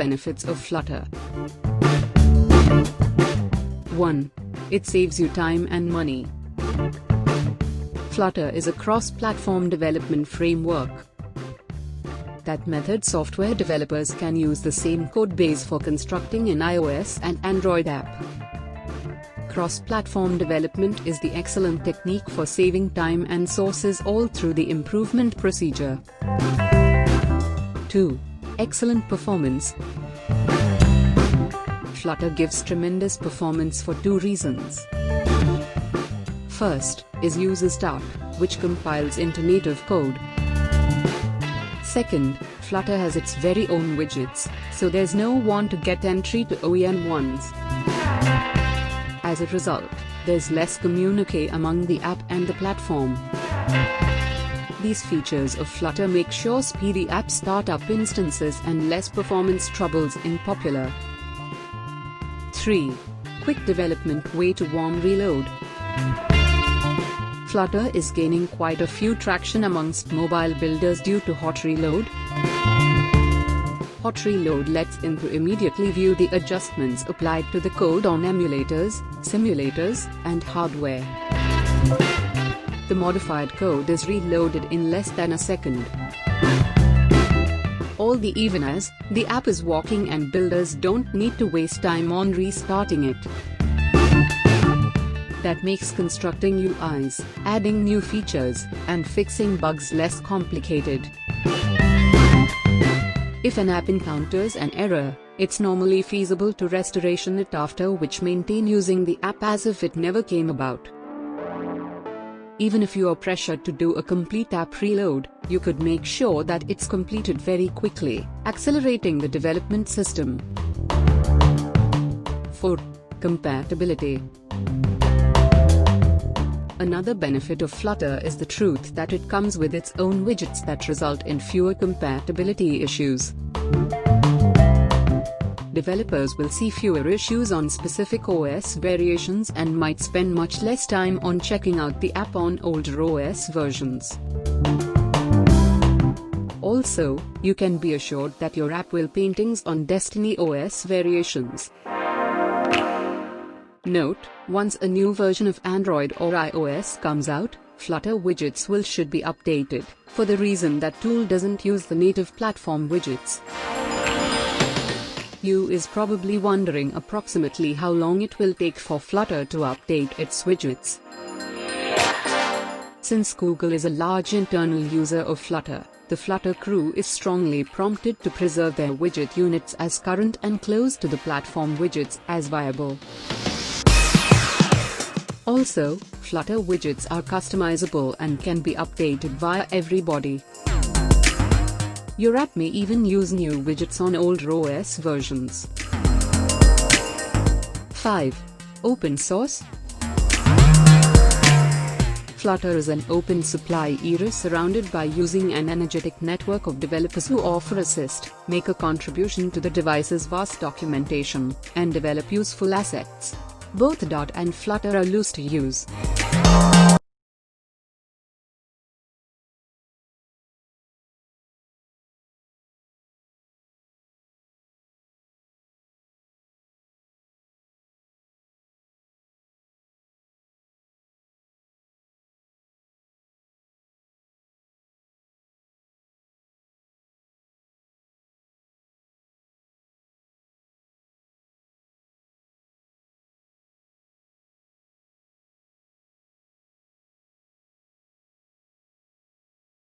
benefits of Flutter. 1. It saves you time and money. Flutter is a cross-platform development framework. That method software developers can use the same code base for constructing an iOS and Android app. Cross-platform development is the excellent technique for saving time and sources all through the improvement procedure. 2. Excellent performance. Flutter gives tremendous performance for two reasons. First, is user start, which compiles into native code. Second, Flutter has its very own widgets, so there's no one to get entry to OEM ones. As a result, there's less communique among the app and the platform. These features of Flutter make sure speedy app startup instances and less performance troubles in popular. 3. Quick development way to warm reload. Flutter is gaining quite a few traction amongst mobile builders due to hot reload. Hot reload lets in to immediately view the adjustments applied to the code on emulators, simulators, and hardware. The modified code is reloaded in less than a second. All the even as the app is working and builders don't need to waste time on restarting it. That makes constructing UIs, adding new features, and fixing bugs less complicated. If an app encounters an error, it's normally feasible to restoration it, after which maintain using the app as if it never came about. Even if you are pressured to do a complete app reload, you could make sure that it's completed very quickly, accelerating the development system. 4. Compatibility. Another benefit of Flutter is the truth that it comes with its own widgets that result in fewer compatibility issues. Developers will see fewer issues on specific OS variations and might spend much less time on checking out the app on older OS versions. Also, you can be assured that your app will paintings on Destiny OS variations. Note, once a new version of Android or iOS comes out, Flutter widgets should be updated, for the reason that tool doesn't use the native platform widgets. You is probably wondering approximately how long it will take for Flutter to update its widgets. Since Google is a large internal user of Flutter, the Flutter crew is strongly prompted to preserve their widget units as current and close to the platform widgets as viable. Also, Flutter widgets are customizable and can be updated via everybody. Your app may even use new widgets on older OS versions. 5. Open source. Flutter is an open supply era surrounded by using an energetic network of developers who offer assist, make a contribution to the device's vast documentation, and develop useful assets. Both Dot and Flutter are loose to use.